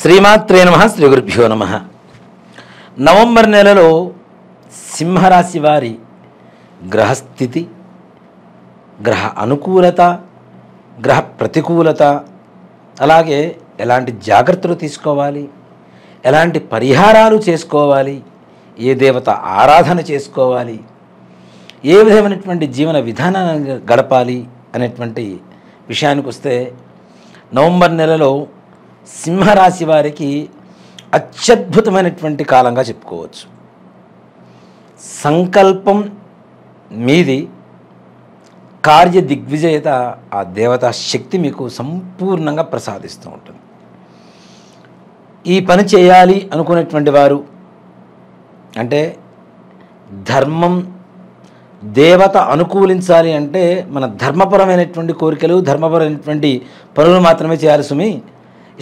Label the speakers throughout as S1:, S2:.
S1: శ్రీమాత్రే నమః శ్రీ గురుభ్యో నమః. నవంబర్ నెలలో సింహరాశి వారి గ్రహస్థితి, గ్రహ అనుకూలత, గ్రహ ప్రతికూలత, అలాగే ఎలాంటి జాగ్రత్తలు తీసుకోవాలి, ఎలాంటి పరిహారాలు చేసుకోవాలి, ఏ దేవత ఆరాధన చేసుకోవాలి, ఏ విధమైనటువంటి జీవన విధానాన్ని గడపాలి అనేటువంటి విషయానికి వస్తే, నవంబర్ నెలలో సింహరాశి వారికి అత్యద్భుతమైనటువంటి కాలంగా చెప్పుకోవచ్చు. సంకల్పం మీది, కార్య దిగ్విజయత ఆ దేవతా శక్తి మీకు సంపూర్ణంగా ప్రసాదిస్తూ ఉంటుంది. ఈ పని చేయాలి అనుకునేటువంటి వారు, అంటే ధర్మం దేవత అనుకూలించాలి అంటే మన ధర్మపరమైనటువంటి కోరికలు, ధర్మపరమైనటువంటి పనులు మాత్రమే చేయాలి సుమి.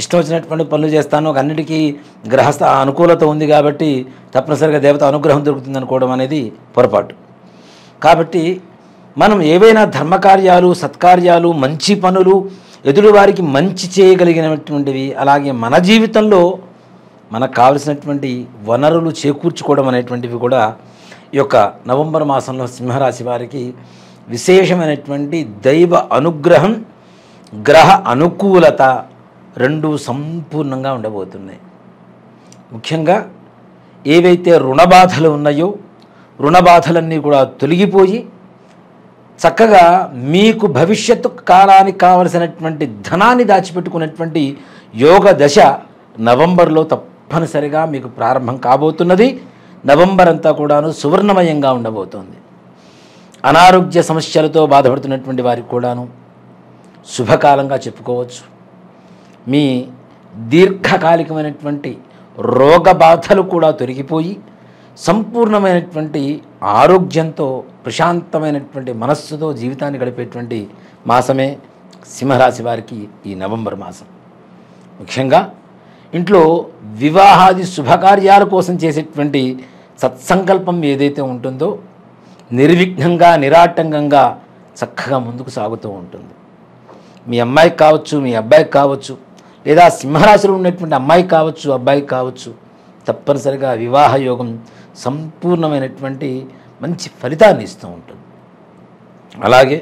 S1: ఇష్టం వచ్చినటువంటి పనులు చేస్తాను, అన్నిటికీ గ్రహస్థ అనుకూలత ఉంది కాబట్టి తప్పనిసరిగా దేవత అనుగ్రహం దొరుకుతుంది అనుకోవడం అనేది పొరపాటు. కాబట్టి మనం ఏవైనా ధర్మకార్యాలు, సత్కార్యాలు, మంచి పనులు, ఎదుటి వారికి మంచి చేయగలిగినటువంటివి, అలాగే మన జీవితంలో మనకు కావలసినటువంటి వనరులు చేకూర్చుకోవడం అనేటువంటివి కూడా ఈ యొక్క నవంబర్ మాసంలో సింహరాశి వారికి విశేషమైనటువంటి దైవ అనుగ్రహం, గ్రహ అనుకూలత రెండు సంపూర్ణంగా ఉండబోతున్నాయి. ముఖ్యంగా ఏవైతే రుణబాధలు ఉన్నాయో రుణబాధలన్నీ కూడా తొలగిపోయి చక్కగా మీకు భవిష్యత్తు కాలానికి కావలసినటువంటి ధనాన్ని దాచిపెట్టుకున్నటువంటి యోగ దశ నవంబర్లో తప్పనిసరిగా మీకు ప్రారంభం కాబోతున్నది. నవంబర్ అంతా కూడాను సువర్ణమయంగా ఉండబోతోంది. అనారోగ్య సమస్యలతో బాధపడుతున్నటువంటి వారికి కూడాను శుభకాలంగా చెప్పుకోవచ్చు. మీ దీర్ఘకాలికమైనటువంటి రోగ బాధలు కూడా తొలగిపోయి సంపూర్ణమైనటువంటి ఆరోగ్యంతో, ప్రశాంతమైనటువంటి మనస్సుతో జీవితాన్ని గడిపేటువంటి మాసమే సింహరాశి వారికి ఈ నవంబర్ మాసం. ముఖ్యంగా ఇంట్లో వివాహాది శుభకార్యాల కోసం చేసేటువంటి సత్సంకల్పం ఏదైతే ఉంటుందో నిర్విఘ్నంగా, నిరాటంకంగా చక్కగా ముందుకు సాగుతూ ఉంటుంది. మీ అమ్మాయికి కావచ్చు, మీ అబ్బాయికి కావచ్చు, లేదా సింహరాశిలో ఉన్నటువంటి అమ్మాయికి కావచ్చు, అబ్బాయికి కావచ్చు, తప్పనిసరిగా వివాహ యోగం సంపూర్ణమైనటువంటి మంచి ఫలితాన్ని ఇస్తూ ఉంటుంది. అలాగే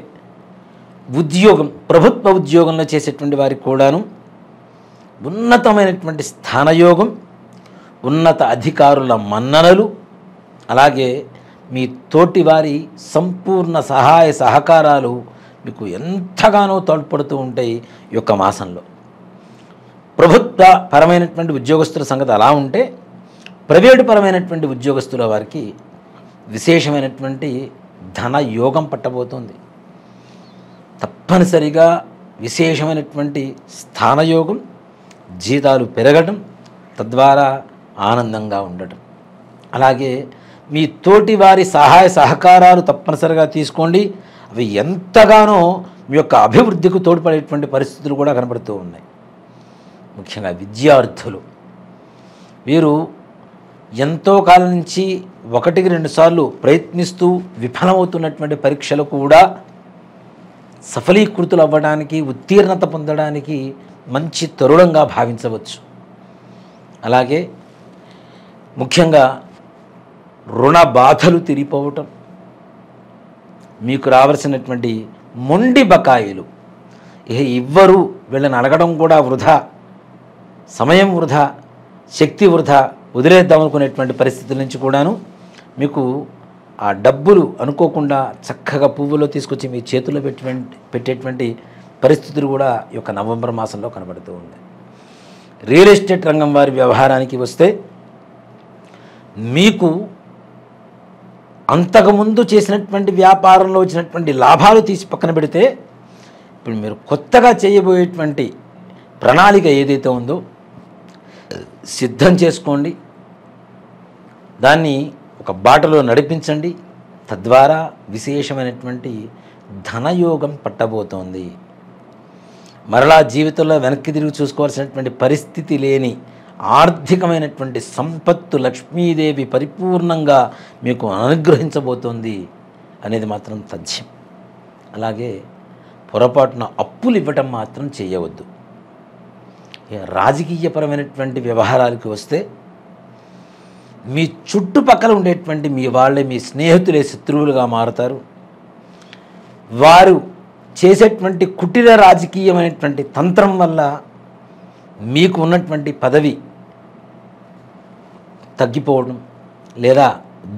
S1: ఉద్యోగం, ప్రభుత్వ ఉద్యోగంలో చేసేటువంటి వారికి కూడాను ఉన్నతమైనటువంటి స్థానయోగం, ఉన్నత అధికారుల మన్ననలు, అలాగే మీ తోటి వారి సంపూర్ణ సహాయ సహకారాలు మీకు ఎంతగానో తోడ్పడుతూ ఉంటాయి ఈ యొక్క మాసంలో. ప్రభుత్వ పరమైనటువంటి ఉద్యోగస్తుల సంగతి అలా ఉంటే, ప్రైవేటు పరమైనటువంటి ఉద్యోగస్తుల వారికి విశేషమైనటువంటి ధన యోగం పట్టబోతుంది. తప్పనిసరిగా విశేషమైనటువంటి స్థానయోగం, జీతాలు పెరగడం, తద్వారా ఆనందంగా ఉండటం. అలాగే మీ తోటి వారి సహాయ సహకారాలు తప్పనిసరిగా తీసుకోండి. అవి ఎంతగానో మీ యొక్క అభివృద్ధికి తోడ్పడేటువంటి పరిస్థితులు కూడా కనబడుతూ ఉన్నాయి. ముఖ్యంగా విద్యార్థులు, వీరు ఎంతో కాలం నుంచి 1-2 సార్లు ప్రయత్నిస్తూ విఫలమవుతున్నటువంటి పరీక్షలు కూడా సఫలీకృతులు అవ్వడానికి, ఉత్తీర్ణత పొందడానికి మంచి తరుణంగా భావించవచ్చు. అలాగే ముఖ్యంగా రుణ బాధలు తిరిగిపోవటం, మీకు రావాల్సినటువంటి మొండి బకాయిలు ఇవ్వరు, వీళ్ళని అడగడం కూడా వృధా, సమయం వృధా, శక్తి వృధా, వదిలేద్దాం అనుకునేటువంటి పరిస్థితుల నుంచి కూడాను మీకు ఆ డబ్బులు అనుకోకుండా చక్కగా పువ్వులో తీసుకొచ్చి మీ చేతుల్లో పెట్టేటువంటి పరిస్థితులు కూడా ఈ యొక్క నవంబర్ మాసంలో కనబడుతూ ఉంది. రియల్ ఎస్టేట్ రంగం వారి వ్యవహారానికి వస్తే, మీకు అంతకుముందు చేసినటువంటి వ్యాపారంలో వచ్చినటువంటి లాభాలు తీసి పక్కన పెడితే, ఇప్పుడు మీరు కొత్తగా చేయబోయేటువంటి ప్రణాళిక ఏదైతే ఉందో సిద్ధం చేసుకోండి, దాన్ని ఒక బాటలో నడిపించండి. తద్వారా విశేషమైనటువంటి ధనయోగం పట్టబోతోంది. మరలా జీవితంలో వెనక్కి తిరిగి చూసుకోవాల్సినటువంటి పరిస్థితి లేని ఆర్థికమైనటువంటి సంపత్తు లక్ష్మీదేవి పరిపూర్ణంగా మీకు అనుగ్రహించబోతోంది అనేది మాత్రం తథ్యం. అలాగే పొరపాటున అప్పులు ఇవ్వటం మాత్రం చేయవద్దు. ఇక రాజకీయపరమైనటువంటి వ్యవహారాలకు వస్తే మీ చుట్టుపక్కల ఉండేటువంటి మీ వాళ్ళే మీ స్నేహితులే శత్రువులుగా మారుతారు. వారు చేసేటువంటి కుటిల రాజకీయమైనటువంటి తంత్రం వల్ల మీకు ఉన్నటువంటి పదవి తగ్గిపోవడం లేదా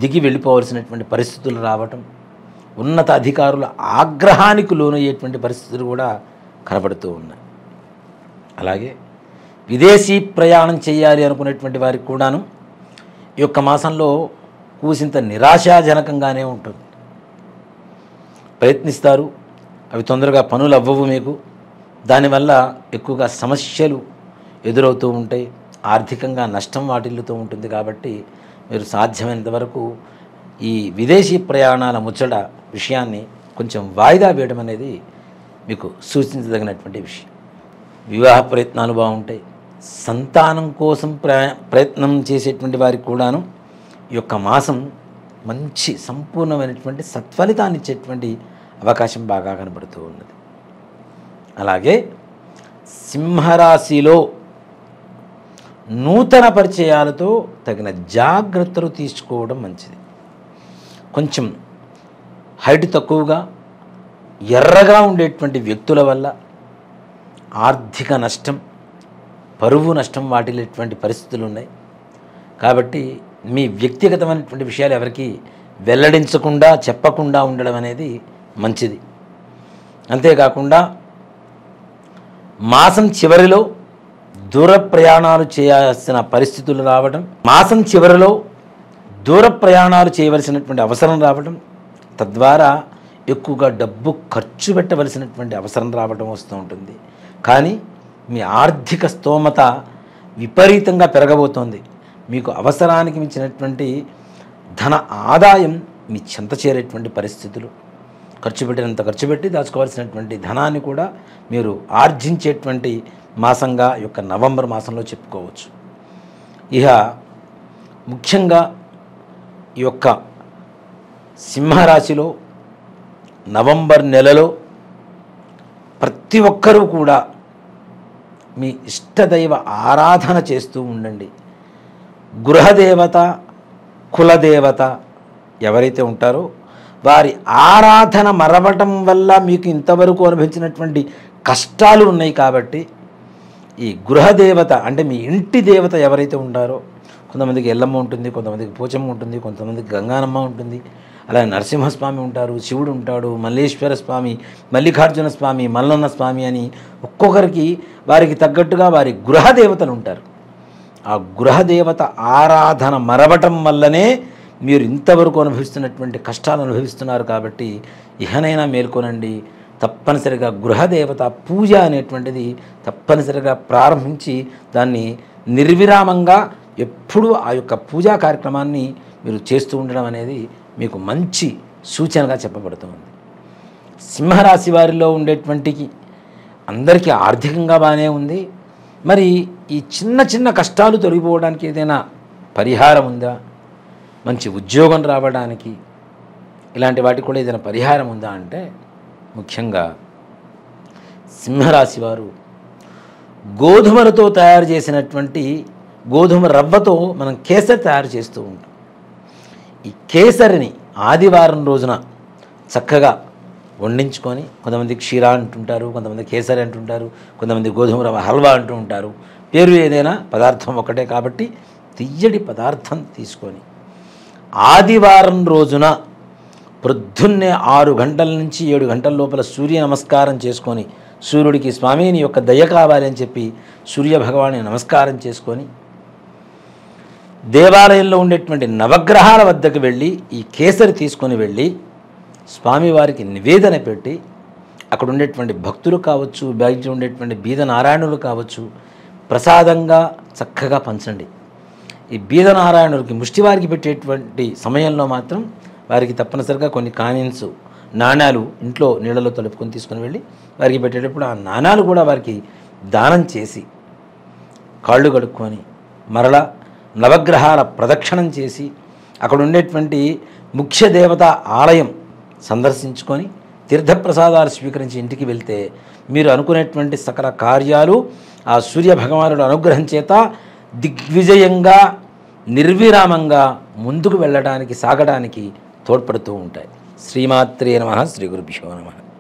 S1: దిగి వెళ్ళిపోవలసినటువంటి పరిస్థితులు రావటం, ఉన్నత అధికారుల ఆగ్రహానికి లోనయ్యేటువంటి పరిస్థితులు కూడా కనబడుతూ ఉన్నాయి. అలాగే విదేశీ ప్రయాణం చేయాలి అనుకునేటువంటి వారికి కూడాను ఈ యొక్క మాసంలో కూసింత నిరాశాజనకంగానే ఉంటుంది. ప్రయత్నిస్తారు, అవి తొందరగా పనులు అవ్వవు మీకు. దానివల్ల ఎక్కువగా సమస్యలు ఎదురవుతూ ఉంటాయి, ఆర్థికంగా నష్టం వాటిల్లుతూ ఉంటుంది. కాబట్టి మీరు సాధ్యమైనంత వరకు ఈ విదేశీ ప్రయాణాల ముచ్చట విషయాన్ని కొంచెం వాయిదా వేయడం అనేది మీకు సూచించదగినటువంటి విషయం. వివాహ ప్రయత్నాలు బాగుంటాయి. సంతానం కోసం ప్రయత్నం చేసేటువంటి వారికి కూడాను ఈ యొక్క మాసం మంచి సంపూర్ణమైనటువంటి సత్ఫలితాన్ని ఇచ్చేటువంటి అవకాశం బాగా కనబడుతూ ఉన్నది. అలాగే సింహరాశిలో నూతన పరిచయాలతో తగిన జాగ్రత్తలు తీసుకోవడం మంచిది. కొంచెం హైట్ తక్కువగా ఎర్రగా ఉండేటువంటి వ్యక్తుల వల్ల ఆర్థిక నష్టం, పరువు నష్టం వాటిల్లేటువంటి పరిస్థితులు ఉన్నాయి. కాబట్టి మీ వ్యక్తిగతమైనటువంటి విషయాలు ఎవరికి వెల్లడించకుండా చెప్పకుండా ఉండడం అనేది మంచిది. అంతేకాకుండా మాసం చివరిలో దూర ప్రయాణాలు చేయాల్సిన పరిస్థితులు రావడం, మాసం చివరిలో దూర ప్రయాణాలు చేయవలసినటువంటి అవసరం రావడం, తద్వారా ఎక్కువగా డబ్బు ఖర్చు పెట్టవలసినటువంటి అవసరం రావడం వస్తూ ఉంటుంది. కానీ మీ ఆర్థిక స్తోమత విపరీతంగా పెరగబోతోంది. మీకు అవసరానికి మించినటువంటి ధన ఆదాయం మీ చెంత చేరేటువంటి పరిస్థితులు, ఖర్చు పెట్టినంత ఖర్చు పెట్టి దాచుకోవాల్సినటువంటి ధనాన్ని కూడా మీరు ఆర్జించేటువంటి మాసంగా యొక్క నవంబర్ మాసంలో చెప్పుకోవచ్చు. ఇక ముఖ్యంగా ఈ యొక్క సింహరాశిలో నవంబర్ నెలలో ప్రతి ఒక్కరూ కూడా మీ ఇష్టదైవ ఆరాధన చేస్తూ ఉండండి. గృహదేవత, కులదేవత ఎవరైతే ఉంటారో వారి ఆరాధన మరవటం వల్ల మీకు ఇంతవరకు అనుభవించినటువంటి కష్టాలు ఉన్నాయి. కాబట్టి ఈ గృహదేవత అంటే మీ ఇంటి దేవత ఎవరైతే ఉంటారో, కొంతమందికి ఎల్లమ్మ ఉంటుంది, కొంతమందికి పోచమ్మ ఉంటుంది, కొంతమందికి గంగానమ్మ ఉంటుంది, అలాగే నరసింహస్వామి ఉంటారు, శివుడు ఉంటాడు, మల్లేశ్వర స్వామి, మల్లికార్జున స్వామి, మల్లన్న స్వామి అని ఒక్కొక్కరికి వారికి తగ్గట్టుగా వారి గృహదేవతలు ఉంటారు. ఆ గృహదేవత ఆరాధన మరవటం వల్లనే మీరు ఇంతవరకు అనుభవిస్తున్నటువంటి కష్టాలు అనుభవిస్తున్నారు. కాబట్టి ఇహనైనా మేల్కొనండి. తప్పనిసరిగా గృహదేవత పూజ అనేటువంటిది తప్పనిసరిగా ప్రారంభించి దాన్ని నిర్విరామంగా ఎప్పుడూ ఆ యొక్క పూజా కార్యక్రమాన్ని మీరు చేస్తూ ఉండడం అనేది మీకు మంచి సూచనగా చెప్పబడుతుంది. సింహరాశి వారిలో ఉండేటువంటి అందరికీ ఆర్థికంగా బాగానే ఉంది. మరి ఈ చిన్న చిన్న కష్టాలు తొలగిపోవడానికి ఏదైనా పరిహారం ఉందా? మంచి ఉద్యోగం రావడానికి ఇలాంటి వాటికి కూడా ఏదైనా పరిహారం ఉందా అంటే, ముఖ్యంగా సింహరాశి వారు గోధుమలతో తయారు చేసినటువంటి గోధుమ రవ్వతో మనం కేసరి తయారు చేస్తూ ఉంటాం. ఈ కేసరిని ఆదివారం రోజున చక్కగా వండించుకొని, కొంతమంది క్షీరా అంటుంటారు, కొంతమంది కేసరి అంటుంటారు, కొంతమంది గోధుమ రవ్వ హల్వా అంటూ ఉంటారు. పేరు ఏదైనా పదార్థం ఒకటే కాబట్టి తియ్యటి పదార్థం తీసుకొని ఆదివారం రోజున ప్రొద్దున్నే 6 గంటల నుంచి 7 గంటల లోపల సూర్య నమస్కారం చేసుకొని, సూర్యుడికి స్వామిని యొక్క దయ కావాలి అని చెప్పి సూర్య భగవాన్ని నమస్కారం చేసుకొని, దేవాలయంలో ఉండేటువంటి నవగ్రహాల వద్దకు వెళ్ళి ఈ కేసరి తీసుకొని వెళ్ళి స్వామివారికి నివేదన పెట్టి, అక్కడ ఉండేటువంటి భక్తులు కావచ్చు, బయట ఉండేటువంటి బీద నారాయణులు కావచ్చు, ప్రసాదంగా చక్కగా పంచండి. ఈ బీద నారాయణులకి ముష్టివారికి పెట్టేటువంటి సమయంలో మాత్రం వారికి తప్పనిసరిగా కొన్ని కాయిన్స్, నాణ్యాలు ఇంట్లో నీళ్ళలో తలుపుకొని తీసుకొని వెళ్ళి వారికి పెట్టేటప్పుడు ఆ నాణ్యాలు కూడా వారికి దానం చేసి, కాళ్ళు కడుక్కొని మరలా నవగ్రహాల ప్రదక్షిణం చేసి, అక్కడ ఉండేటువంటి ముఖ్య దేవత ఆలయం సందర్శించుకొని తీర్థప్రసాదాలు స్వీకరించి ఇంటికి వెళ్తే మీరు అనుకునేటువంటి సకల కార్యాలు ఆ సూర్య భగవానుడు అనుగ్రహం చేత దిగ్విజయంగా నిర్విరామంగా ముందుకు వెళ్ళడానికి సాగడానికి తోడ్పడుతూ ఉంటాయి. శ్రీమాత్రే నమః. శ్రీ గురుభ్యో నమః.